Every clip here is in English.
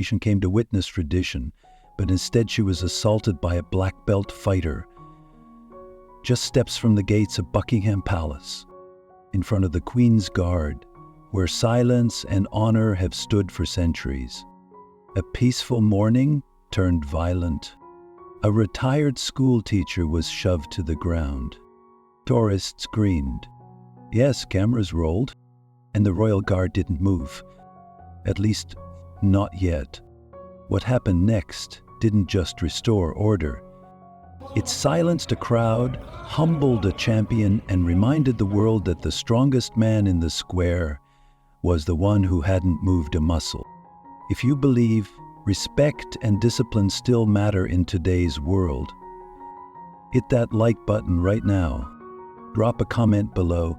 She came to witness tradition, but instead she was assaulted by a black belt fighter just steps from the gates of Buckingham Palace, in front of the Queen's Guard, where silence and honor have stood for centuries. A peaceful morning turned violent. A retired school teacher was shoved to the ground. Tourists screamed. Yes, cameras rolled, and the royal guard didn't move. At least, not yet. What happened next didn't just restore order. It silenced a crowd, humbled a champion, and reminded the world that the strongest man in the square was the one who hadn't moved a muscle. If you believe respect and discipline still matter in today's world, hit that like button right now. Drop a comment below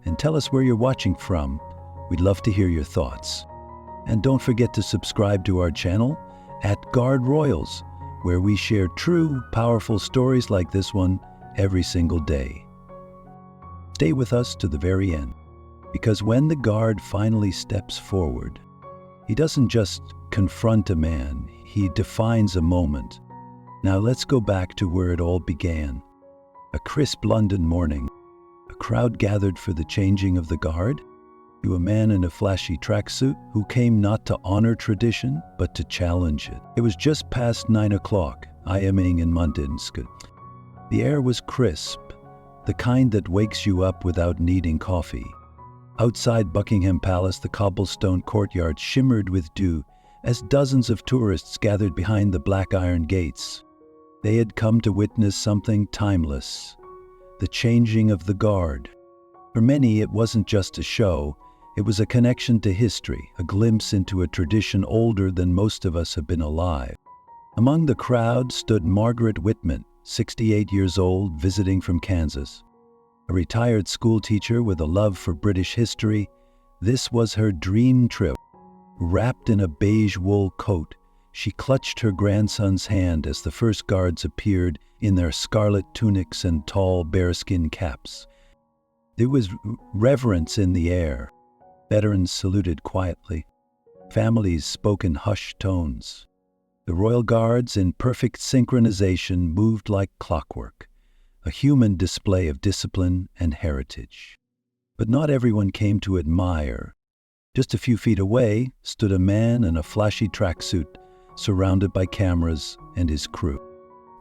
and tell us where you're watching from. We'd love to hear your thoughts. And don't forget to subscribe to our channel at Guard Royals, where we share true, powerful stories like this one every single day. Stay with us to the very end, because when the guard finally steps forward, he doesn't just confront a man, he defines a moment. Now let's go back to where it all began. A crisp London morning, a crowd gathered for the changing of the guard, to a man in a flashy tracksuit who came not to honor tradition, but to challenge it. It was just past 9 o'clock, IMing in Londonskut. The air was crisp, the kind that wakes you up without needing coffee. Outside Buckingham Palace, the cobblestone courtyard shimmered with dew as dozens of tourists gathered behind the black iron gates. They had come to witness something timeless, the changing of the guard. For many, it wasn't just a show. It was a connection to history, a glimpse into a tradition older than most of us have been alive. Among the crowd stood Margaret Whitman, 68 years old, visiting from Kansas. A retired schoolteacher with a love for British history, this was her dream trip. Wrapped in a beige wool coat, she clutched her grandson's hand as the first guards appeared in their scarlet tunics and tall bearskin caps. There was reverence in the air. Veterans saluted quietly. Families spoke in hushed tones. The royal guards, in perfect synchronization, moved like clockwork, a human display of discipline and heritage. But not everyone came to admire. Just a few feet away stood a man in a flashy tracksuit, surrounded by cameras and his crew.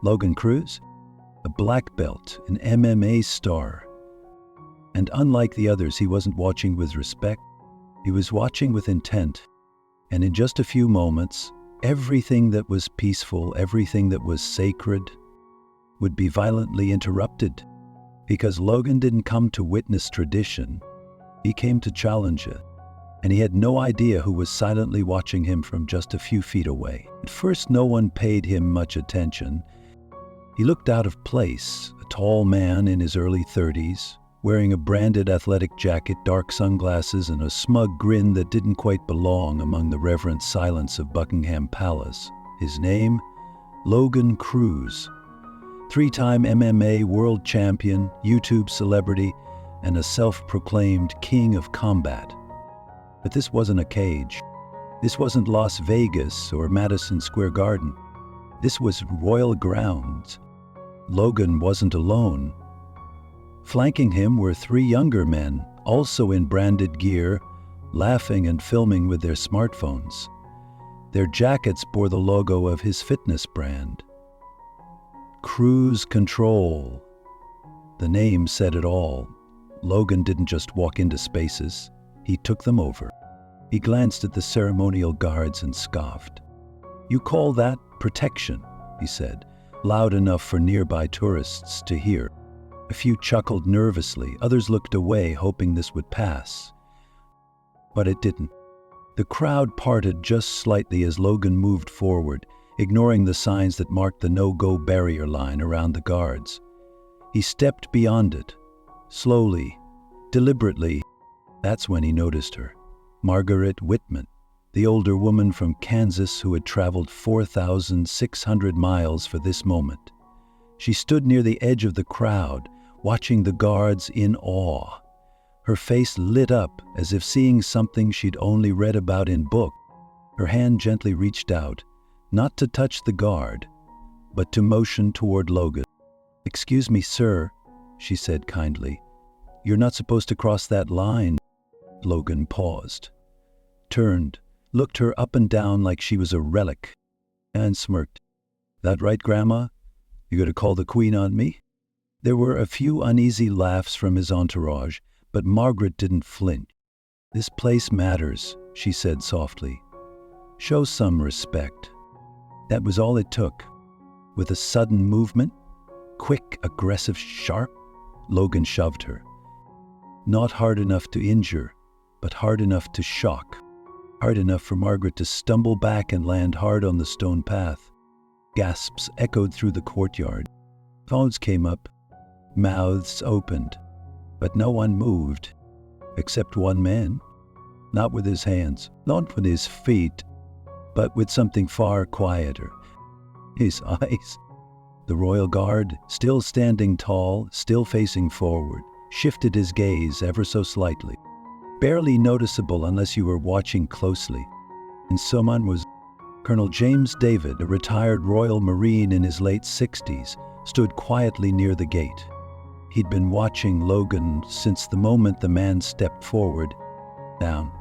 Logan Cruz, a black belt, an MMA star. And unlike the others, he wasn't watching with respect. He was watching with intent, and in just a few moments, everything that was peaceful, everything that was sacred, would be violently interrupted, because Logan didn't come to witness tradition, he came to challenge it, and he had no idea who was silently watching him from just a few feet away. At first, no one paid him much attention. He looked out of place, a tall man in his early 30s, wearing a branded athletic jacket, dark sunglasses, and a smug grin that didn't quite belong among the reverent silence of Buckingham Palace. His name? Logan Cruz. 3-time MMA world champion, YouTube celebrity, and a self-proclaimed king of combat. But this wasn't a cage. This wasn't Las Vegas or Madison Square Garden. This was royal grounds. Logan wasn't alone. Flanking him were 3 younger men, also in branded gear, laughing and filming with their smartphones. Their jackets bore the logo of his fitness brand. Cruise Control. The name said it all. Logan didn't just walk into spaces, he took them over. He glanced at the ceremonial guards and scoffed. "You call that protection," he said, loud enough for nearby tourists to hear. A few chuckled nervously, others looked away, hoping this would pass. But it didn't. The crowd parted just slightly as Logan moved forward, ignoring the signs that marked the no-go barrier line around the guards. He stepped beyond it, slowly, deliberately. That's when he noticed her. Margaret Whitman, the older woman from Kansas who had traveled 4,600 miles for this moment. She stood near the edge of the crowd, watching the guards in awe. Her face lit up as if seeing something she'd only read about in books. Her hand gently reached out, not to touch the guard, but to motion toward Logan. "Excuse me, sir," she said kindly. "You're not supposed to cross that line." Logan paused, turned, looked her up and down like she was a relic, and smirked. "That right, Grandma? You gonna call the Queen on me?" There were a few uneasy laughs from his entourage, but Margaret didn't flinch. "This place matters," she said softly. "Show some respect." That was all it took. With a sudden movement, quick, aggressive, sharp, Logan shoved her. Not hard enough to injure, but hard enough to shock. Hard enough for Margaret to stumble back and land hard on the stone path. Gasps echoed through the courtyard. Phones came up. Mouths opened. But no one moved, except one man. Not with his hands, not with his feet, but with something far quieter. His eyes. The royal guard, still standing tall, still facing forward, shifted his gaze ever so slightly. Barely noticeable unless you were watching closely. And someone was Colonel James David, a retired Royal Marine in his late 60s, stood quietly near the gate. He'd been watching Logan since the moment the man stepped forward, down.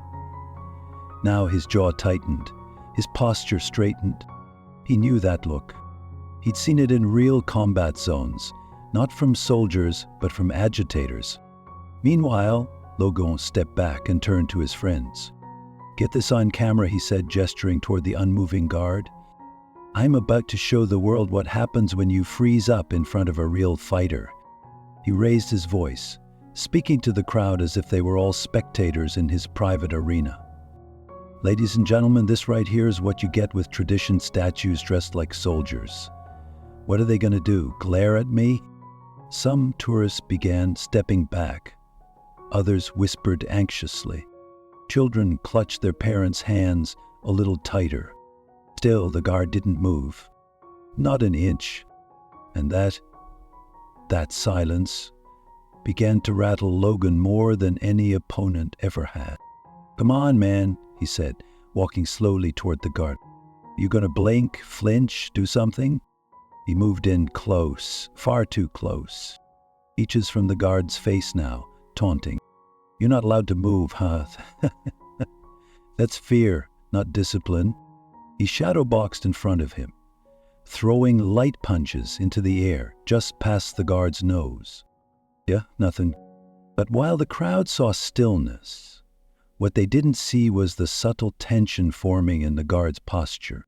Now his jaw tightened, his posture straightened. He knew that look. He'd seen it in real combat zones, not from soldiers, but from agitators. Meanwhile, Logan stepped back and turned to his friends. "Get this on camera," he said, gesturing toward the unmoving guard. "I'm about to show the world what happens when you freeze up in front of a real fighter." He raised his voice, speaking to the crowd as if they were all spectators in his private arena. "Ladies and gentlemen, this right here is what you get with tradition statues dressed like soldiers. What are they going to do, glare at me?" Some tourists began stepping back. Others whispered anxiously. Children clutched their parents' hands a little tighter. Still, the guard didn't move. Not an inch. And that silence began to rattle Logan more than any opponent ever had. "Come on, man," he said, walking slowly toward the guard. "You gonna blink, flinch, do something?" He moved in close, far too close. Inches from the guard's face now, taunting. "You're not allowed to move, huh?" "That's fear, not discipline." He shadowboxed in front of him, throwing light punches into the air just past the guard's nose. "Yeah, nothing." But while the crowd saw stillness, what they didn't see was the subtle tension forming in the guard's posture.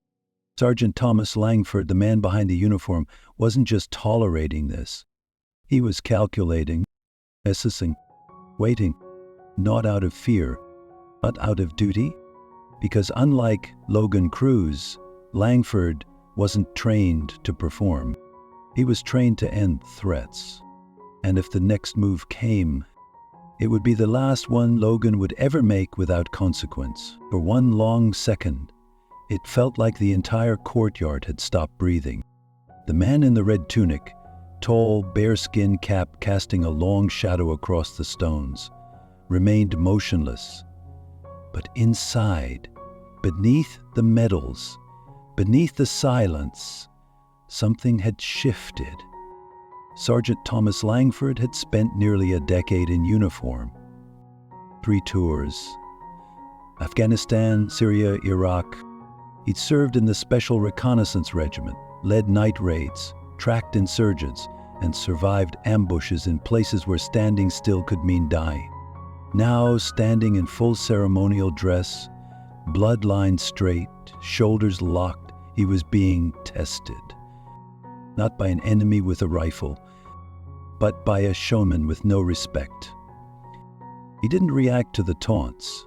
Sergeant Thomas Langford, the man behind the uniform, wasn't just tolerating this. He was calculating, assessing, waiting, not out of fear, but out of duty. Because unlike Logan Cruz, Langford wasn't trained to perform. He was trained to end threats. And if the next move came, it would be the last one Logan would ever make without consequence. For one long second, it felt like the entire courtyard had stopped breathing. The man in the red tunic, tall, bearskin cap casting a long shadow across the stones, remained motionless. But inside, beneath the medals, beneath the silence, something had shifted. Sergeant Thomas Langford had spent nearly a decade in uniform. 3 tours. Afghanistan, Syria, Iraq. He'd served in the Special Reconnaissance Regiment, led night raids, tracked insurgents, and survived ambushes in places where standing still could mean dying. Now, standing in full ceremonial dress, blood lined straight, shoulders locked, he was being tested. Not by an enemy with a rifle, but by a showman with no respect. He didn't react to the taunts,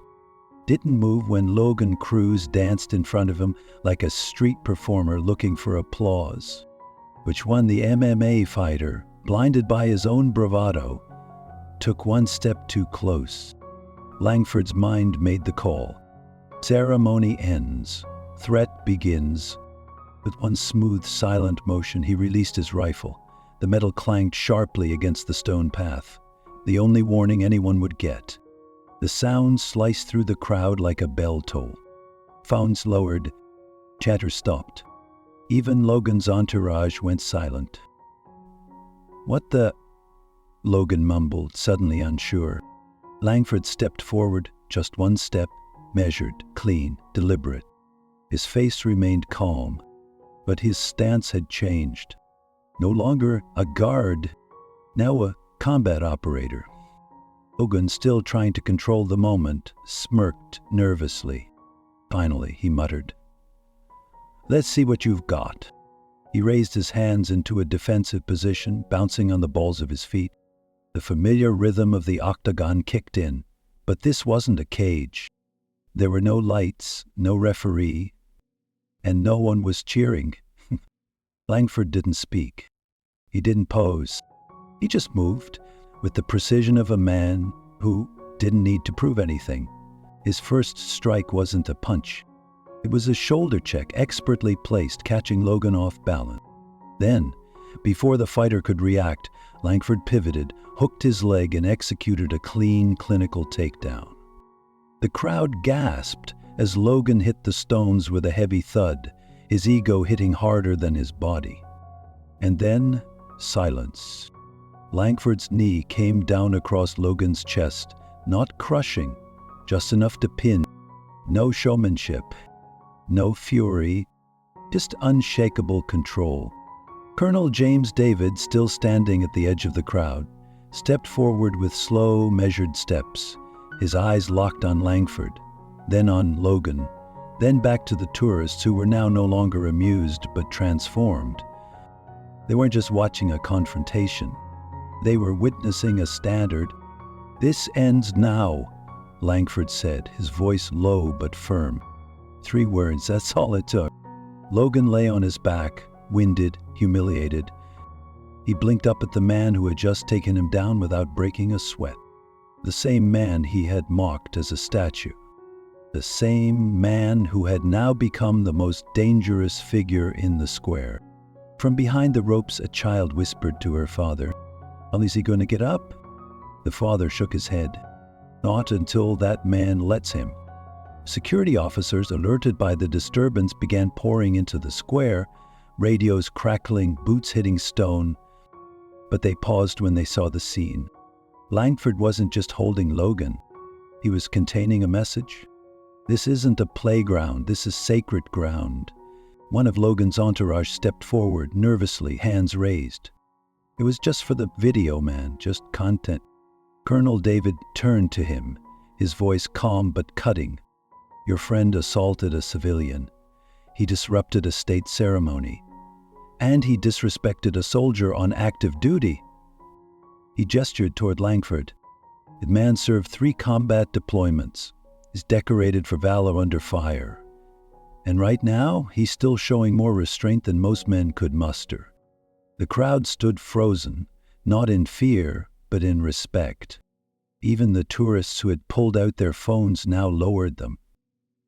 didn't move when Logan Cruz danced in front of him like a street performer looking for applause. Which one the MMA fighter, blinded by his own bravado, took one step too close. Langford's mind made the call. Ceremony ends. Threat begins. With one smooth, silent motion, he released his rifle. The metal clanged sharply against the stone path, the only warning anyone would get. The sound sliced through the crowd like a bell toll. Phones lowered. Chatter stopped. Even Logan's entourage went silent. "What the—" Logan mumbled, suddenly unsure. Langford stepped forward, just one step, measured, clean, deliberate. His face remained calm, but his stance had changed. No longer a guard, now a combat operator. Logan, still trying to control the moment, smirked nervously. Finally, he muttered, "Let's see what you've got." He raised his hands into a defensive position, bouncing on the balls of his feet. The familiar rhythm of the octagon kicked in, but this wasn't a cage. There were no lights, no referee, and no one was cheering. Langford didn't speak. He didn't pose. He just moved, with the precision of a man who didn't need to prove anything. His first strike wasn't a punch. It was a shoulder check, expertly placed, catching Logan off balance. Then, before the fighter could react, Langford pivoted, hooked his leg, and executed a clean, clinical takedown. The crowd gasped as Logan hit the stones with a heavy thud, his ego hitting harder than his body. And then, silence. Langford's knee came down across Logan's chest, not crushing, just enough to pin. No showmanship, no fury, just unshakable control. Colonel James David, still standing at the edge of the crowd, stepped forward with slow, measured steps, his eyes locked on Langford, then on Logan, then back to the tourists who were now no longer amused but transformed. They weren't just watching a confrontation. They were witnessing a standard. "This ends now," Langford said, his voice low but firm. 3 words, that's all it took. Logan lay on his back, winded, humiliated. He blinked up at the man who had just taken him down without breaking a sweat. The same man he had mocked as a statue. The same man who had now become the most dangerous figure in the square. From behind the ropes, a child whispered to her father, "Well, is he going to get up?" The father shook his head. "Not until that man lets him." Security officers, alerted by the disturbance, began pouring into the square, radios crackling, boots hitting stone. But they paused when they saw the scene. Langford wasn't just holding Logan. He was containing a message. This isn't a playground, this is sacred ground. One of Logan's entourage stepped forward, nervously, hands raised. It was just for the video, man, just content. Colonel David turned to him, his voice calm but cutting. "Your friend assaulted a civilian. He disrupted a state ceremony. And he disrespected a soldier on active duty." He gestured toward Langford. The man served 3 combat deployments. He's decorated for valor under fire. And right now, he's still showing more restraint than most men could muster. The crowd stood frozen, not in fear, but in respect. Even the tourists who had pulled out their phones now lowered them.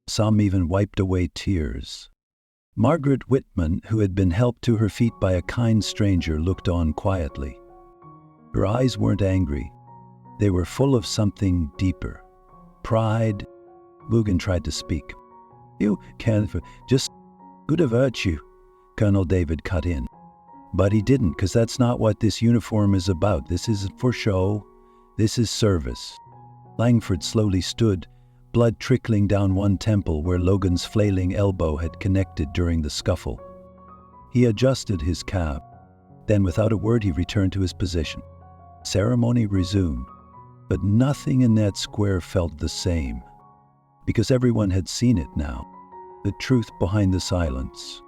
Some even wiped away tears. Margaret Whitman, who had been helped to her feet by a kind stranger, looked on quietly. Her eyes weren't angry. They were full of something deeper. Pride. Logan tried to speak. "You can't, just good of virtue," Colonel David cut in. But he didn't, because that's not what this uniform is about. This isn't for show. This is service. Langford slowly stood, blood trickling down one temple where Logan's flailing elbow had connected during the scuffle. He adjusted his cap. Then, without a word, he returned to his position. Ceremony resumed, but nothing in that square felt the same, because everyone had seen it now. The truth behind the silence,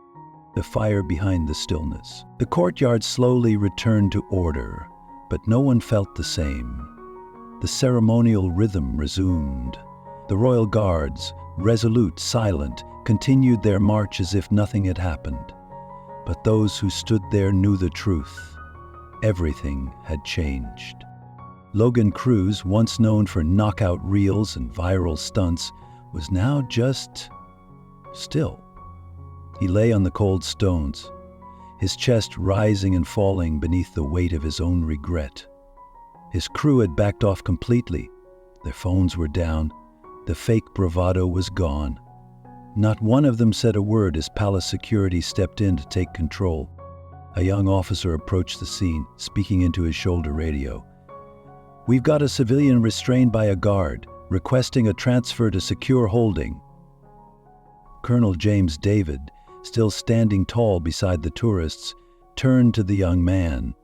the fire behind the stillness. The courtyard slowly returned to order, but no one felt the same. The ceremonial rhythm resumed. The royal guards, resolute, silent, continued their march as if nothing had happened. But those who stood there knew the truth. Everything had changed. Logan Cruz, once known for knockout reels and viral stunts, was now just still. He lay on the cold stones, his chest rising and falling beneath the weight of his own regret. His crew had backed off completely. Their phones were down. The fake bravado was gone. Not one of them said a word as palace security stepped in to take control. A young officer approached the scene, speaking into his shoulder radio. "We've got a civilian restrained by a guard, requesting a transfer to secure holding." Colonel James David, still standing tall beside the tourists, turned to the young man.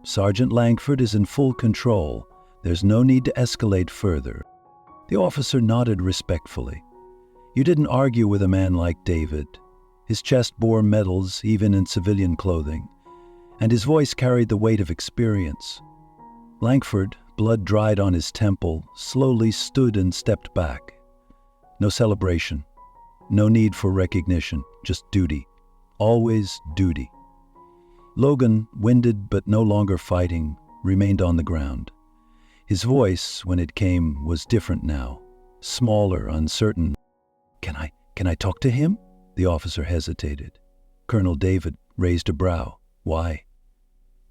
"Sergeant Langford is in full control. There's no need to escalate further." The officer nodded respectfully. You didn't argue with a man like David. His chest bore medals, even in civilian clothing, and his voice carried the weight of experience. Langford, blood dried on his temple, slowly stood and stepped back. No celebration, no need for recognition, just duty. Always duty. Logan, winded but no longer fighting, remained on the ground. His voice, when it came, was different now, smaller, uncertain. Can I talk to him?" The officer hesitated. Colonel David raised a brow. "Why?"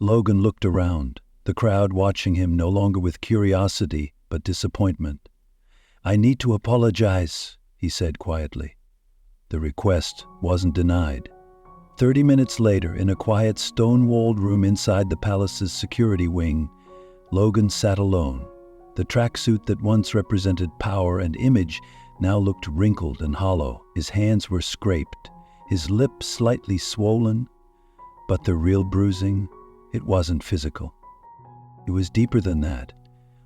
Logan looked around, the crowd watching him no longer with curiosity but disappointment. "I need to apologize," he said quietly. The request wasn't denied. 30 minutes later, in a quiet stone-walled room inside the palace's security wing, Logan sat alone. The tracksuit that once represented power and image now looked wrinkled and hollow. His hands were scraped, his lips slightly swollen, but the real bruising, it wasn't physical. It was deeper than that,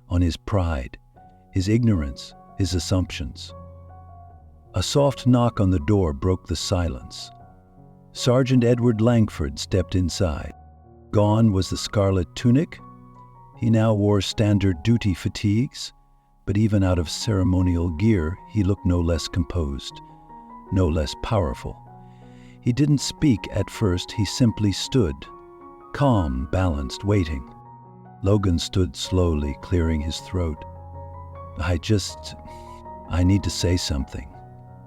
on his pride, his ignorance, his assumptions. A soft knock on the door broke the silence. Sergeant Edward Langford stepped inside. Gone was the scarlet tunic. He now wore standard duty fatigues, but even out of ceremonial gear, he looked no less composed, no less powerful. He didn't speak at first, he simply stood, calm, balanced, waiting. Logan stood slowly, clearing his throat. I need to say something."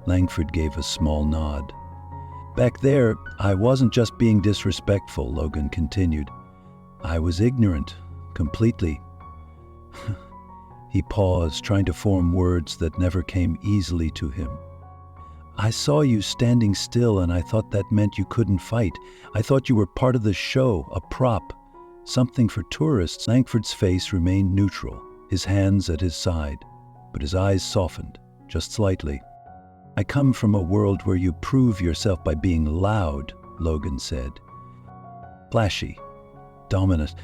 Langford gave a small nod. "Back there, I wasn't just being disrespectful," Logan continued. "I was ignorant, completely." He paused, trying to form words that never came easily to him. "I saw you standing still, and I thought that meant you couldn't fight. I thought you were part of the show, a prop, something for tourists." Langford's face remained neutral, his hands at his side, but his eyes softened, just slightly. "I come from a world where you prove yourself by being loud," Logan said. "Flashy, dominant,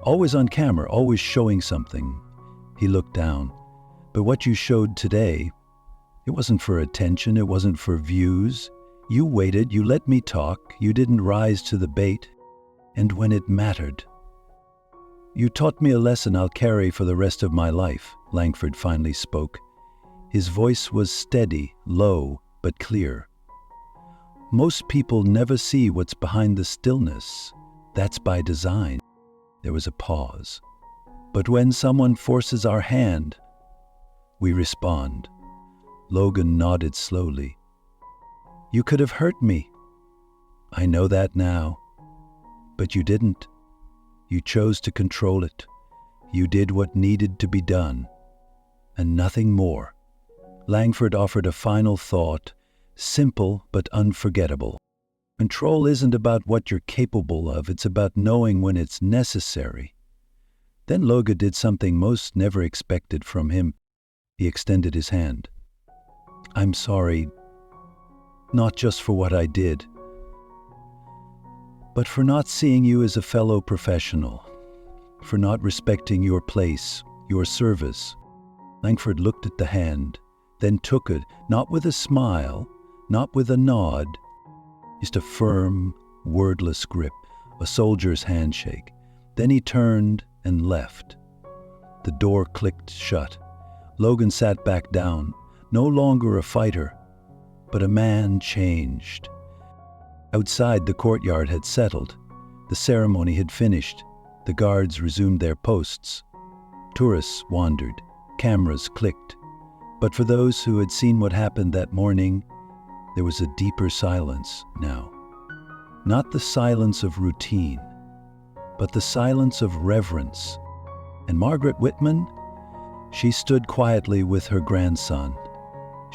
always on camera, always showing something." He looked down. "But what you showed today, it wasn't for attention, it wasn't for views. You waited, you let me talk, you didn't rise to the bait. And when it mattered, you taught me a lesson I'll carry for the rest of my life," Langford finally spoke. His voice was steady, low, but clear. "Most people never see what's behind the stillness. That's by design." There was a pause. "But when someone forces our hand, we respond." Logan nodded slowly. "You could have hurt me." "I know that now. But you didn't. You chose to control it. You did what needed to be done. And nothing more." Langford offered a final thought, simple but unforgettable. Control isn't about what you're capable of, it's about knowing when it's necessary. Then Logan did something most never expected from him. He extended his hand. "I'm sorry, not just for what I did, but for not seeing you as a fellow professional, for not respecting your place, your service." Langford looked at the hand, then took it, not with a smile, not with a nod, just a firm, wordless grip, a soldier's handshake. Then he turned and left. The door clicked shut. Logan sat back down, no longer a fighter, but a man changed. Outside, the courtyard had settled. The ceremony had finished. The guards resumed their posts. Tourists wandered. Cameras clicked. But for those who had seen what happened that morning, there was a deeper silence now. Not the silence of routine, but the silence of reverence. And Margaret Whitman, she stood quietly with her grandson.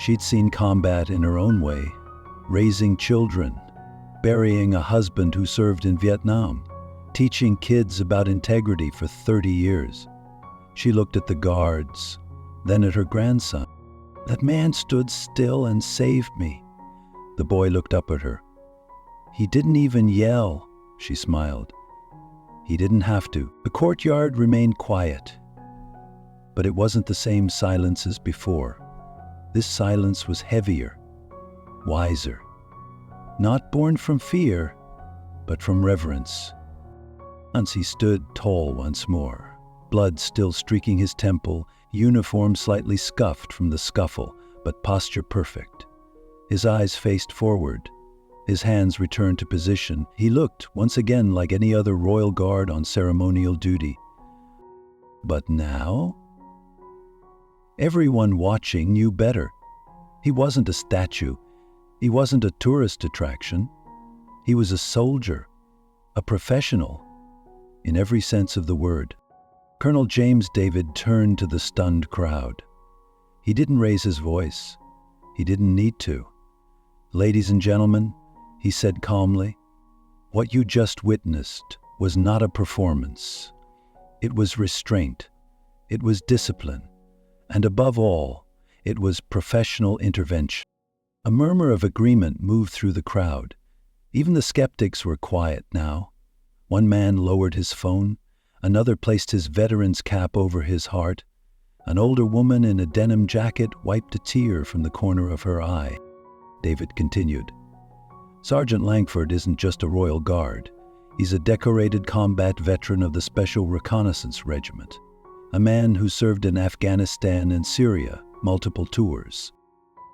She'd seen combat in her own way, raising children, burying a husband who served in Vietnam, teaching kids about integrity for 30 years. She looked at the guards, then at her grandson. "That man stood still and saved me." The boy looked up at her. "He didn't even yell," she smiled. "He didn't have to." The courtyard remained quiet, but it wasn't the same silence as before. This silence was heavier, wiser, not born from fear, but from reverence. Once he stood tall once more, blood still streaking his temple, uniform slightly scuffed from the scuffle, but posture perfect. His eyes faced forward, his hands returned to position. He looked once again like any other royal guard on ceremonial duty. But now, everyone watching knew better. He wasn't a statue. He wasn't a tourist attraction. He was a soldier, a professional, in every sense of the word. Colonel James David turned to the stunned crowd. He didn't raise his voice. He didn't need to. "Ladies and gentlemen," he said calmly, "what you just witnessed was not a performance. It was restraint. It was discipline. And above all, it was professional intervention." A murmur of agreement moved through the crowd. Even the skeptics were quiet now. One man lowered his phone. Another placed his veteran's cap over his heart. An older woman in a denim jacket wiped a tear from the corner of her eye. David continued, "Sergeant Langford isn't just a royal guard. He's a decorated combat veteran of the Special Reconnaissance Regiment, a man who served in Afghanistan and Syria, multiple tours.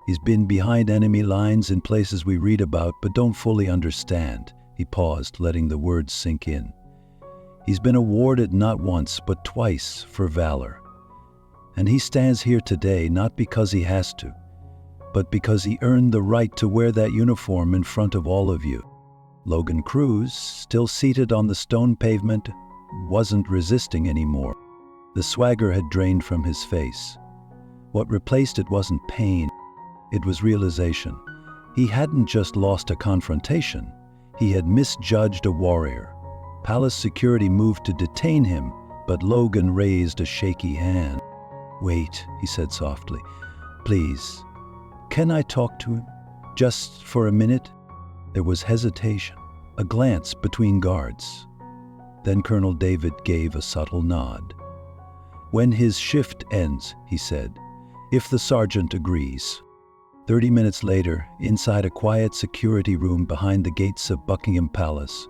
He's been behind enemy lines in places we read about but don't fully understand." He paused, letting the words sink in. "He's been awarded not once but twice for valor. And he stands here today not because he has to, but because he earned the right to wear that uniform in front of all of you." Logan Cruz, still seated on the stone pavement, wasn't resisting anymore. The swagger had drained from his face. What replaced it wasn't pain, it was realization. He hadn't just lost a confrontation, he had misjudged a warrior. Palace security moved to detain him, but Logan raised a shaky hand. "Wait," he said softly. "Please, can I talk to him? Just for a minute?" There was hesitation, a glance between guards. Then Colonel David gave a subtle nod. "When his shift ends," he said, "if the sergeant agrees." 30 minutes later, inside a quiet security room behind the gates of Buckingham Palace,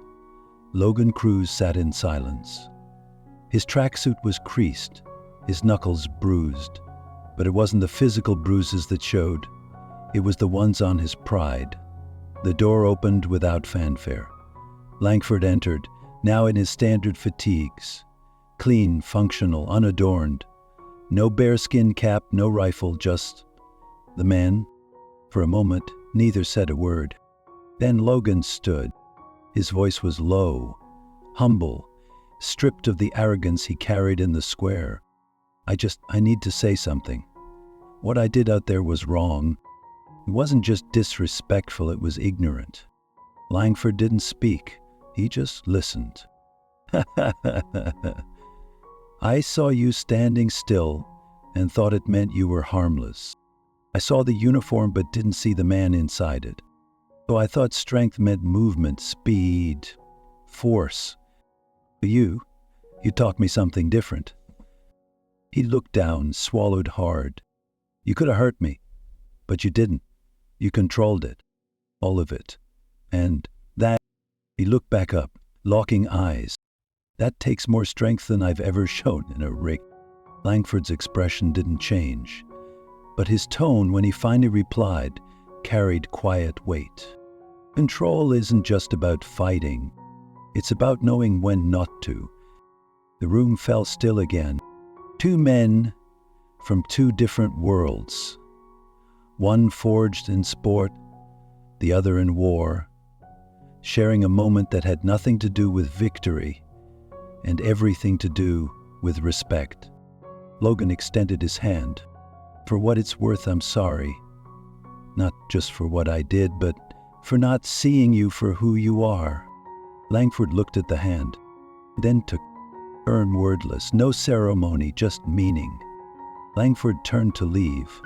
Logan Cruz sat in silence. His tracksuit was creased, his knuckles bruised, but it wasn't the physical bruises that showed. It was the ones on his pride. The door opened without fanfare. Langford entered, now in his standard fatigues. Clean, functional, unadorned. No bearskin cap, no rifle, just the man. For a moment, neither said a word. Then Logan stood. His voice was low, humble, stripped of the arrogance he carried in the square. I need to say something. What I did out there was wrong. It wasn't just disrespectful, it was ignorant." Langford didn't speak. He just listened. "I saw you standing still and thought it meant you were harmless. I saw the uniform but didn't see the man inside it. So I thought strength meant movement, speed, force. But you taught me something different." He looked down, swallowed hard. "You could have hurt me, but you didn't. You controlled it. All of it. And that," he looked back up, locking eyes, "that takes more strength than I've ever shown in a ring." Langford's expression didn't change, but his tone, when he finally replied, carried quiet weight. Control isn't just about fighting. It's about knowing when not to. The room fell still again. Two men from two different worlds. One forged in sport, the other in war, sharing a moment that had nothing to do with victory and everything to do with respect. Logan extended his hand. "For what it's worth, I'm sorry. not just for what I did, but for not seeing you for who you are." Langford looked at the hand, then took turn wordless, no ceremony, just meaning. Langford turned to leave.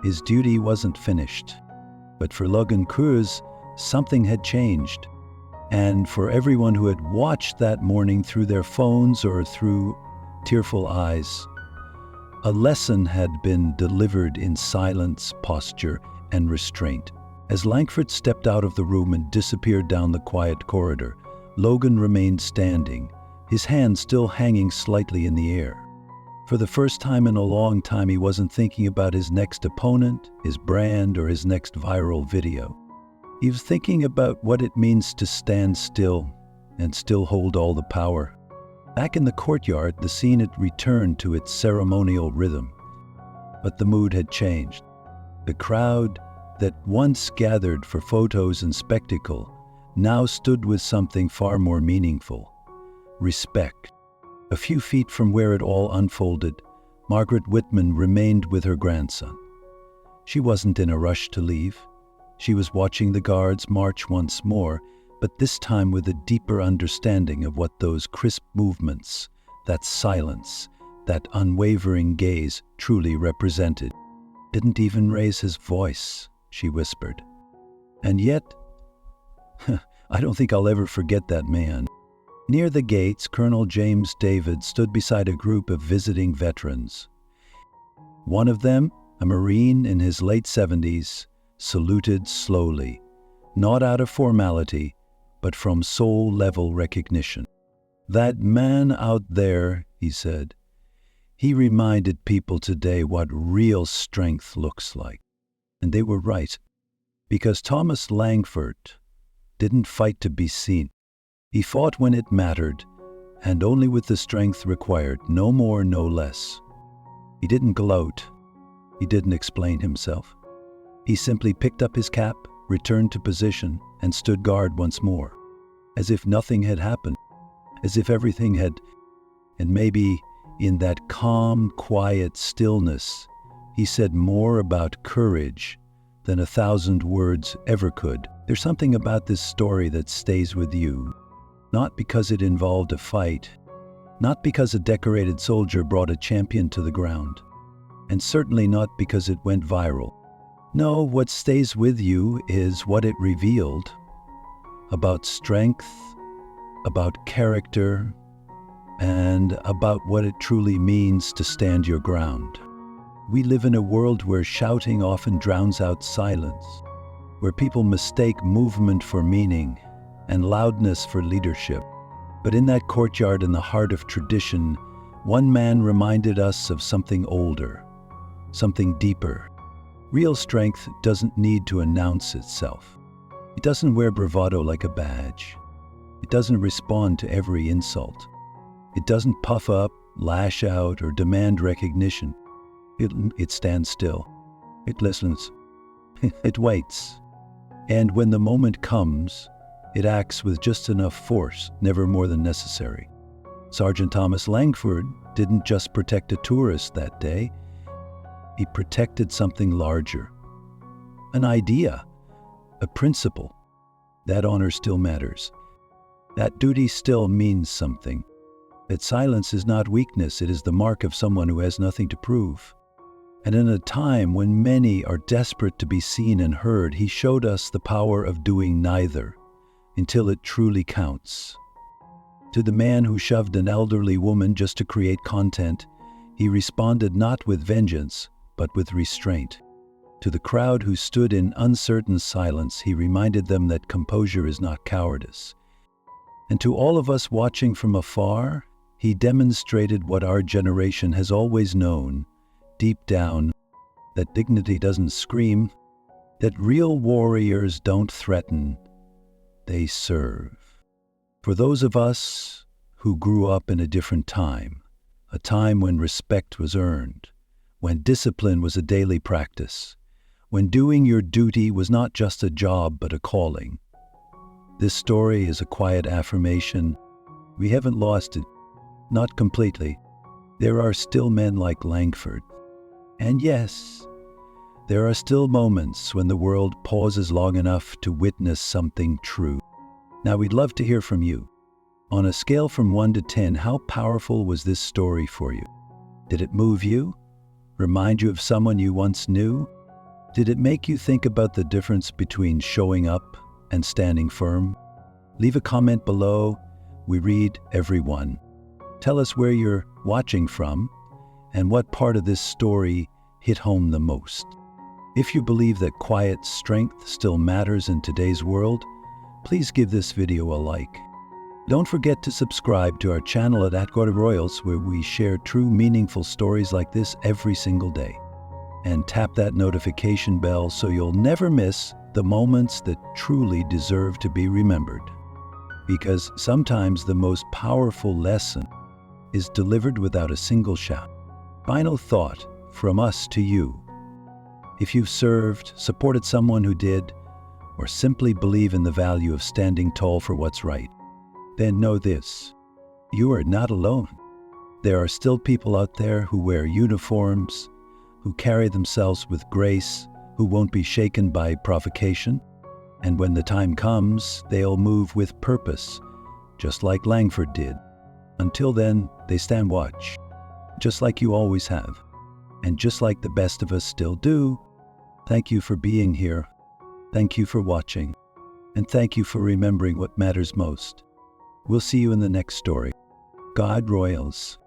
His duty wasn't finished. But for Logan Cruz, something had changed. And for everyone who had watched that morning through their phones or through tearful eyes, a lesson had been delivered in silence, posture, and restraint. As Langford stepped out of the room and disappeared down the quiet corridor, Logan remained standing, his hand still hanging slightly in the air. For the first time in a long time, he wasn't thinking about his next opponent, his brand, or his next viral video. He was thinking about what it means to stand still and still hold all the power. Back in the courtyard, the scene had returned to its ceremonial rhythm. But the mood had changed. The crowd that once gathered for photos and spectacle now stood with something far more meaningful: respect. A few feet from where it all unfolded, Margaret Whitman remained with her grandson. She wasn't in a rush to leave. She was watching the guards march once more, but this time with a deeper understanding of what those crisp movements, that silence, that unwavering gaze truly represented. "Didn't even raise his voice," she whispered. "And yet, I don't think I'll ever forget that man." Near the gates, Colonel James David stood beside a group of visiting veterans. One of them, a Marine in his late 70s, saluted slowly, not out of formality, but from soul-level recognition. "That man out there," he said, "he reminded people today what real strength looks like." And they were right, because Thomas Langford didn't fight to be seen. He fought when it mattered, and only with the strength required, no more, no less. He didn't gloat. He didn't explain himself. He simply picked up his cap, returned to position, and stood guard once more, as if nothing had happened, as if everything had. And maybe in that calm, quiet stillness, he said more about courage than 1,000 words ever could. There's something about this story that stays with you, not because it involved a fight, not because a decorated soldier brought a champion to the ground, and certainly not because it went viral. No, what stays with you is what it revealed about strength, about character, and about what it truly means to stand your ground. We live in a world where shouting often drowns out silence, where people mistake movement for meaning and loudness for leadership. But in that courtyard in the heart of tradition, one man reminded us of something older, something deeper. Real strength doesn't need to announce itself. It doesn't wear bravado like a badge. It doesn't respond to every insult. It doesn't puff up, lash out, or demand recognition. It stands still. It listens. It waits. And when the moment comes, it acts with just enough force, never more than necessary. Sergeant Thomas Langford didn't just protect a tourist that day. He protected something larger. An idea, a principle. That honor still matters. That duty still means something. That silence is not weakness, it is the mark of someone who has nothing to prove. And in a time when many are desperate to be seen and heard, he showed us the power of doing neither, until it truly counts. To the man who shoved an elderly woman just to create content, he responded not with vengeance, but with restraint. To the crowd who stood in uncertain silence, he reminded them that composure is not cowardice. And to all of us watching from afar, he demonstrated what our generation has always known, deep down, that dignity doesn't scream, that real warriors don't threaten, they serve. For those of us who grew up in a different time, a time when respect was earned, when discipline was a daily practice, when doing your duty was not just a job but a calling, this story is a quiet affirmation. We haven't lost it, not completely. There are still men like Langford. And yes, There are still moments when the world pauses long enough to witness something true. Now, we'd love to hear from you. On a scale from 1 to 10, how powerful was this story for you? Did it move you? Remind you of someone you once knew? Did it make you think about the difference between showing up and standing firm? Leave a comment below. We read every one. Tell us where you're watching from and what part of this story hit home the most. If you believe that quiet strength still matters in today's world, please give this video a like. Don't forget to subscribe to our channel at Unforgettable Royals, where we share true, meaningful stories like this every single day. And tap that notification bell so you'll never miss the moments that truly deserve to be remembered. Because sometimes the most powerful lesson is delivered without a single shout. Final thought from us to you. If you've served, supported someone who did, or simply believe in the value of standing tall for what's right, then know this: you are not alone. There are still people out there who wear uniforms, who carry themselves with grace, who won't be shaken by provocation, and when the time comes, they'll move with purpose, just like Langford did. Until then, they stand watch, just like you always have, and just like the best of us still do. Thank you for being here. Thank you for watching. And thank you for remembering what matters most. We'll see you in the next story. God Royals.